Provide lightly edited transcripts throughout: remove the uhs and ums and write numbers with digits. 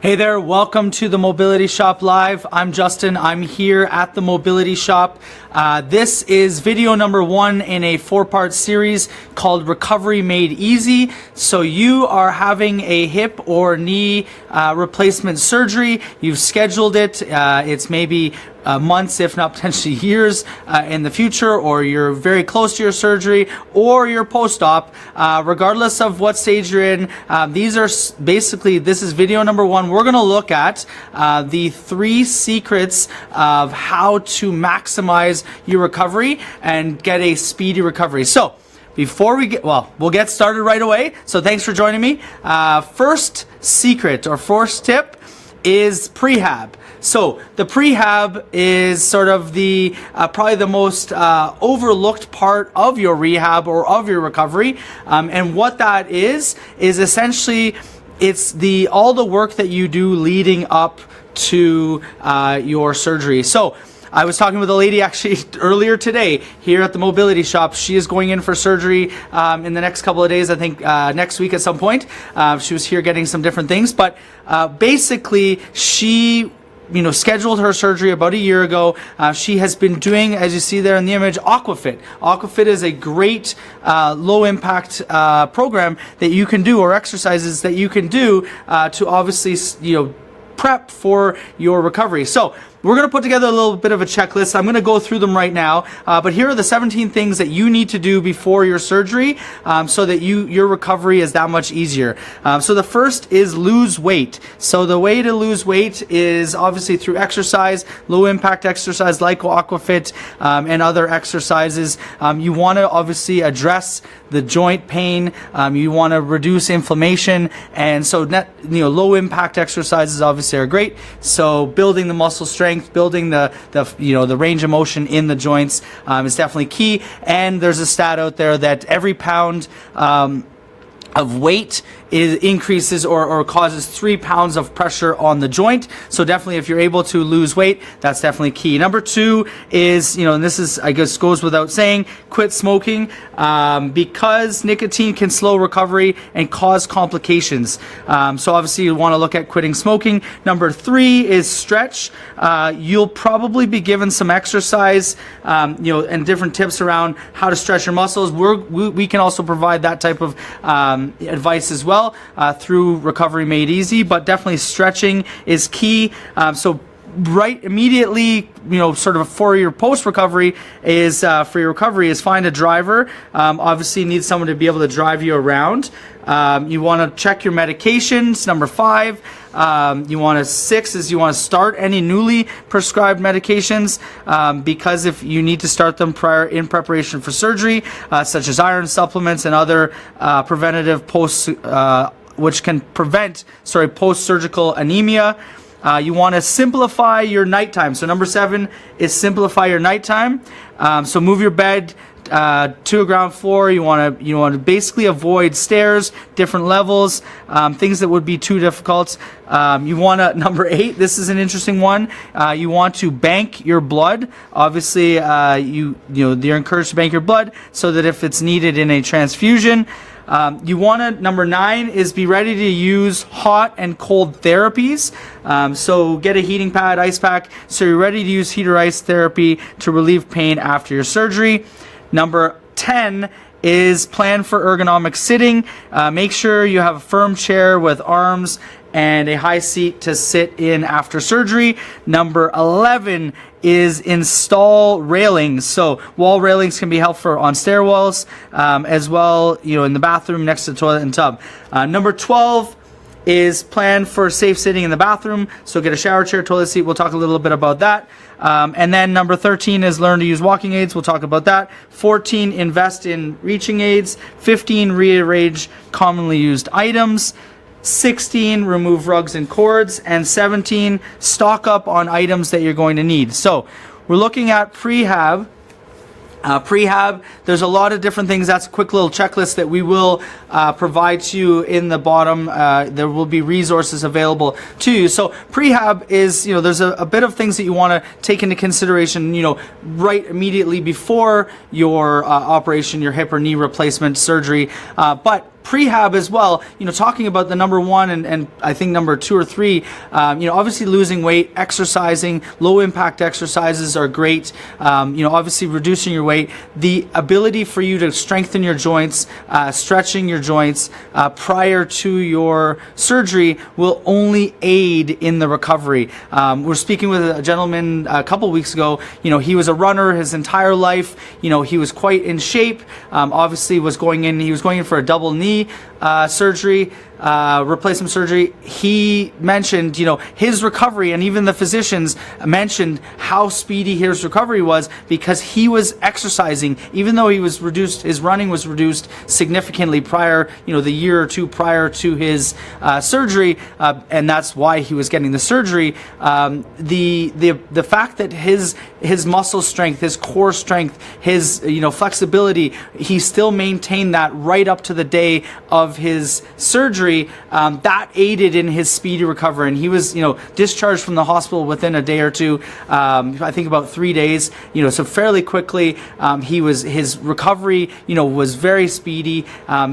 Hey there, welcome to the Mobility Shop Live. I'm Justin. I'm here at the Mobility Shop. This is video number 1 in a 4-part series called Recovery Made Easy. So you are having a hip or knee replacement surgery. You've scheduled it. It's maybe months, if not potentially years in the future, or you're very close to your surgery, or you're post-op. Regardless of what stage you're in, these are basically, this is video number 1. We're going to look at the 3 secrets of how to maximize your recovery and get a speedy recovery. So before we get, we'll get started right away. So thanks for joining me. First secret or first tip is Prehab. So the Prehab is sort of the probably the most overlooked part of your rehab or of your recovery, and what that is essentially it's all the work that you do leading up to your surgery. So I was talking with a lady actually earlier today here at the Mobility Shop. She is going in for surgery in the next couple of days, I think next week at some point. She was here getting some different things, but basically she scheduled her surgery about a year ago. She has been doing, as you see there in the image, Aquafit. Aquafit is a great low impact program that you can do, or exercises that you can do to obviously prep for your recovery. So we're going to put together a little bit of a checklist. I'm going to go through them right now, but here are the 17 things that you need to do before your surgery so that your recovery is that much easier. So the first is lose weight. So the way to lose weight is obviously through exercise, low impact exercise like Aquafit and other exercises. You want to obviously address the joint pain. You want to reduce inflammation, and so low impact exercises obviously are great. So building the muscle strength, building the range of motion in the joints is definitely key. And there's a stat out there that every pound of weight increases or causes 3 pounds of pressure on the joint. So definitely, if you're able to lose weight, that's definitely key. Number 2 is, and this is, I guess, goes without saying, quit smoking, because nicotine can slow recovery and cause complications. So obviously you want to look at quitting smoking. Number 3 is stretch. You'll probably be given some exercise, and different tips around how to stretch your muscles. We can also provide that type of advice as well through Recovery Made Easy, but definitely stretching is key. So right immediately, sort of for your post-recovery is find a driver. Obviously you need someone to be able to drive you around. You want to check your medications. Number 5, 6 is you want to start any newly prescribed medications, because if you need to start them in preparation for surgery, such as iron supplements and other preventative which can prevent post-surgical anemia. You want to simplify your nighttime. So number 7 is simplify your nighttime. So move your bed to a ground floor. You want to basically avoid stairs, different levels, things that would be too difficult. You want to, number 8, this is an interesting one. You want to bank your blood. Obviously, you're encouraged to bank your blood so that if it's needed in a transfusion. Number 9 is be ready to use hot and cold therapies. So get a heating pad, ice pack, so you're ready to use heat or ice therapy to relieve pain after your surgery. Number 10 is plan for ergonomic sitting. Make sure you have a firm chair with arms and a high seat to sit in after surgery. Number 11 is install railings. So wall railings can be helpful on stairwells, as well, in the bathroom next to the toilet and tub. Number 12 is plan for safe sitting in the bathroom. So get a shower chair, toilet seat. We'll talk a little bit about that. And then number 13 is learn to use walking aids. We'll talk about that. 14, invest in reaching aids. 15, rearrange commonly used items. 16, remove rugs and cords. And 17, stock up on items that you're going to need. So we're looking at Prehab. Prehab, there's a lot of different things. That's a quick little checklist that we will provide to you in the bottom. There will be resources available to you. So Prehab is, there's a bit of things that you want to take into consideration, right immediately before your operation, your hip or knee replacement surgery. But prehab as well, talking about the number one and I think number 2 or 3, obviously losing weight, exercising, low impact exercises are great. Obviously reducing your weight, the ability for you to strengthen your joints, stretching your joints prior to your surgery will only aid in the recovery. We're speaking with a gentleman a couple weeks ago. He was a runner his entire life. He was quite in shape. Obviously he was going in for a double knee surgery, replacement surgery. He mentioned, his recovery, and even the physicians mentioned how speedy his recovery was because he was exercising, even though he was reduced, his running was reduced significantly prior, the year or two prior to his surgery, and that's why he was getting the surgery. The fact that his muscle strength, his core strength, his flexibility, he still maintained that right up to the day of his surgery, that aided in his speedy recovery, and he was discharged from the hospital within a day or two, I think about 3 days, so fairly quickly. His recovery was very speedy.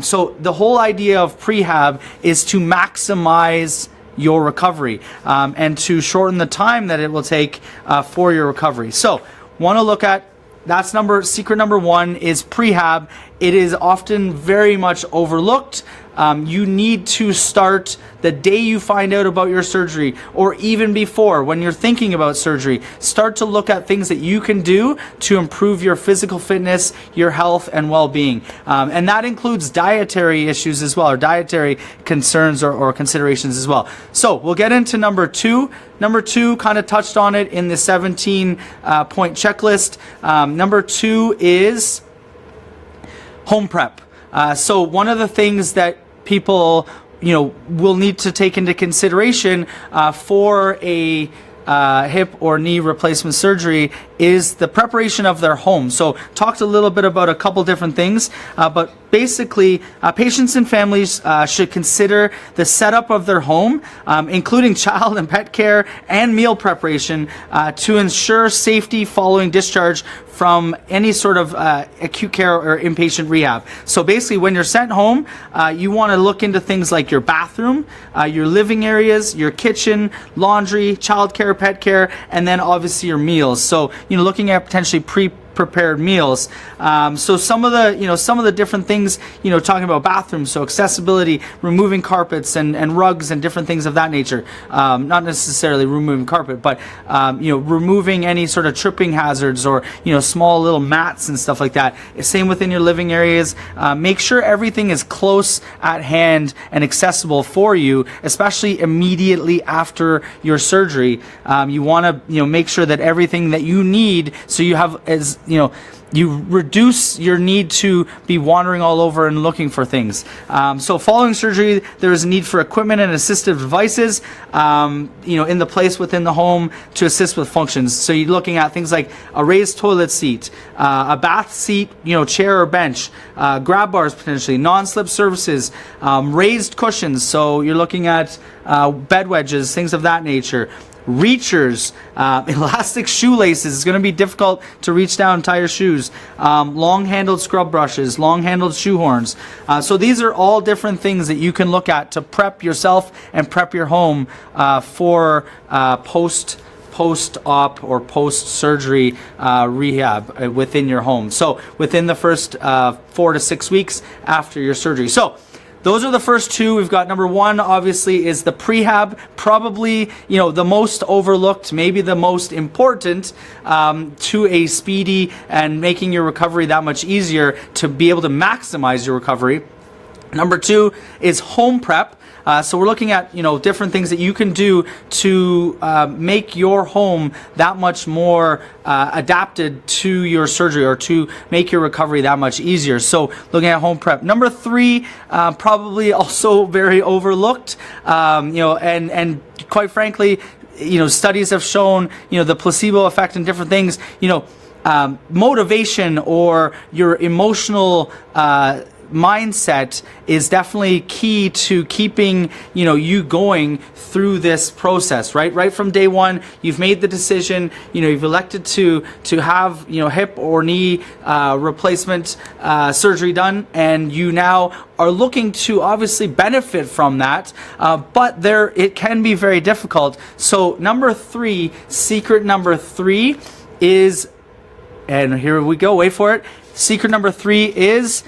So the whole idea of prehab is to maximize your recovery and to shorten the time that it will take for your recovery. So want to look at, that's secret number 1 is prehab. It is often very much overlooked. You need to start the day you find out about your surgery, or even before, when you're thinking about surgery. Start to look at things that you can do to improve your physical fitness, your health, and well-being. And that includes dietary issues as well, or dietary concerns or considerations as well. So we'll get into number 2. Number 2, kind of touched on it in the 17-point checklist. Number 2 is home prep. So one of the things that people will need to take into consideration for a hip or knee replacement surgery is the preparation of their home. So talked a little bit about a couple different things, but basically patients and families should consider the setup of their home, including child and pet care and meal preparation, to ensure safety following discharge from any sort of acute care or inpatient rehab. So basically when you're sent home, you want to look into things like your bathroom, your living areas, your kitchen, laundry, child care, pet care, and then obviously your meals. So looking at potentially prepared meals. So some of the different things, talking about bathrooms, so accessibility, removing carpets and rugs and different things of that nature. Not necessarily removing carpet, but removing any sort of tripping hazards or small little mats and stuff like that. Same within your living areas. Make sure everything is close at hand and accessible for you, especially immediately after your surgery. You want to make sure that everything that you need, so you have you reduce your need to be wandering all over and looking for things. So following surgery, there is a need for equipment and assistive devices, in the place within the home to assist with functions. So you're looking at things like a raised toilet seat, a bath seat, chair or bench, grab bars potentially, non-slip surfaces, raised cushions. So you're looking at bed wedges, things of that nature. Reachers, elastic shoelaces. It's going to be difficult to reach down and tie your shoes. Long-handled scrub brushes, long-handled shoe horns. So these are all different things that you can look at to prep yourself and prep your home for post-op or post-surgery rehab within your home. So within the first 4 to 6 weeks after your surgery. So those are the first 2. We've got number 1, obviously, is the prehab, probably, the most overlooked, maybe the most important to a speedy and making your recovery that much easier to be able to maximize your recovery. Number 2 is home prep. So we're looking at different things that you can do to make your home that much more adapted to your surgery, or to make your recovery that much easier. So looking at home prep. Number 3, probably also very overlooked, and quite frankly, studies have shown the placebo effect and different things. Motivation or your emotional mindset is definitely key to keeping you going through this process. Right from day one, you've made the decision. You've elected to have hip or knee replacement surgery done, and you now are looking to obviously benefit from that, but it can be very difficult. So secret number three is, and here we go, wait for it. Secret number three is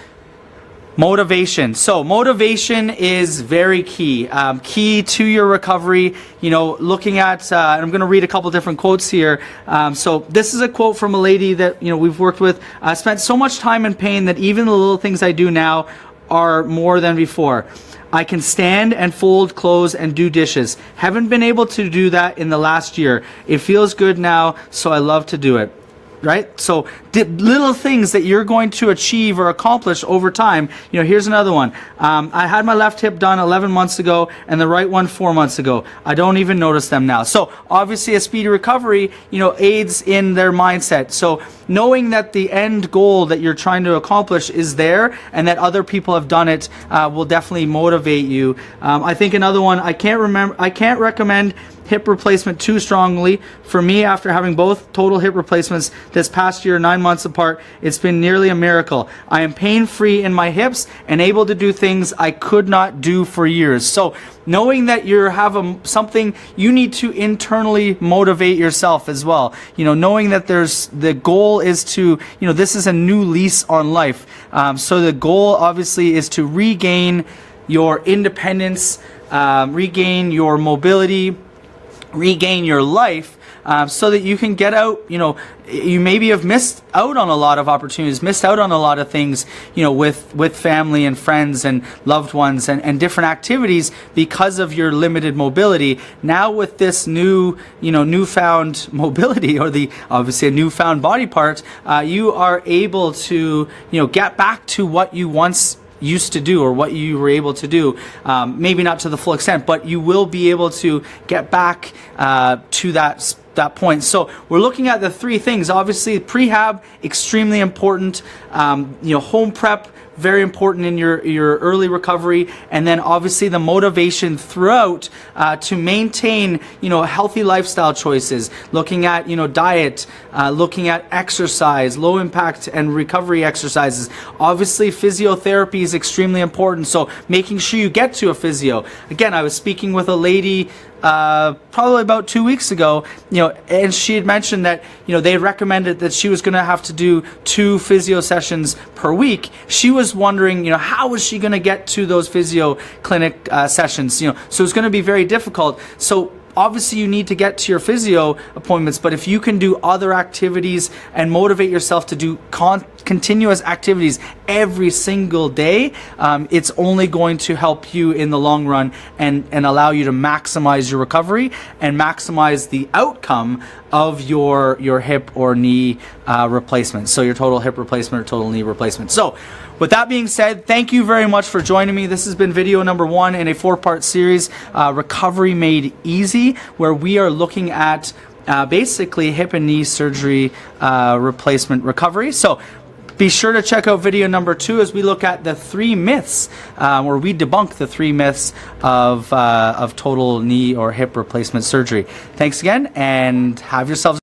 motivation. So motivation is very key, key to your recovery. Looking at, and I'm going to read a couple different quotes here. So this is a quote from a lady that we've worked with. I spent so much time in pain that even the little things I do now are more than before. I can stand and fold clothes and do dishes. Haven't been able to do that in the last year. It feels good now, so I love to do it. Right? So little things that you're going to achieve or accomplish over time. Here's another one. I had my left hip done 11 months ago and the right one 4 months ago. I don't even notice them now. So obviously a speedy recovery, aids in their mindset. So knowing that the end goal that you're trying to accomplish is there and that other people have done it will definitely motivate you. I think another one, I can't recommend hip replacement too strongly. For me, after having both total hip replacements this past year, 9 months apart, it's been nearly a miracle. I am pain-free in my hips and able to do things I could not do for years. So knowing that you have something, you need to internally motivate yourself as well. Knowing that the goal is to, this is a new lease on life. So the goal obviously is to regain your independence, regain your mobility, regain your life, so that you can get out. You maybe have missed out on a lot of opportunities, missed out on a lot of things, with family and friends and loved ones and different activities because of your limited mobility. Now with this newfound mobility, or obviously a newfound body part, you are able to, get back to what you once used to do, or what you were able to do, maybe not to the full extent, but you will be able to get back to that point. So we're looking at the three things. Obviously prehab, extremely important. Home prep, very important in your early recovery, and then obviously the motivation throughout to maintain healthy lifestyle choices, looking at diet, looking at exercise, low impact and recovery exercises. Obviously physiotherapy is extremely important, so making sure you get to a physio. Again, I was speaking with a lady probably about 2 weeks ago, and she had mentioned that they recommended that she was going to have to do 2 physio sessions per week. She was wondering, how was she going to get to those physio clinic sessions? So it's going to be very difficult. So obviously you need to get to your physio appointments, but if you can do other activities and motivate yourself to do continuous activities every single day, it's only going to help you in the long run and allow you to maximize your recovery and maximize the outcome of your hip or knee replacement. So your total hip replacement or total knee replacement. So with that being said, thank you very much for joining me. This has been video number 1 in a 4-part series, Recovery Made Easy, where we are looking at basically hip and knee surgery replacement recovery. So be sure to check out video number 2 as we look at the 3 myths, where we debunk the 3 myths of total knee or hip replacement surgery. Thanks again, and have yourselves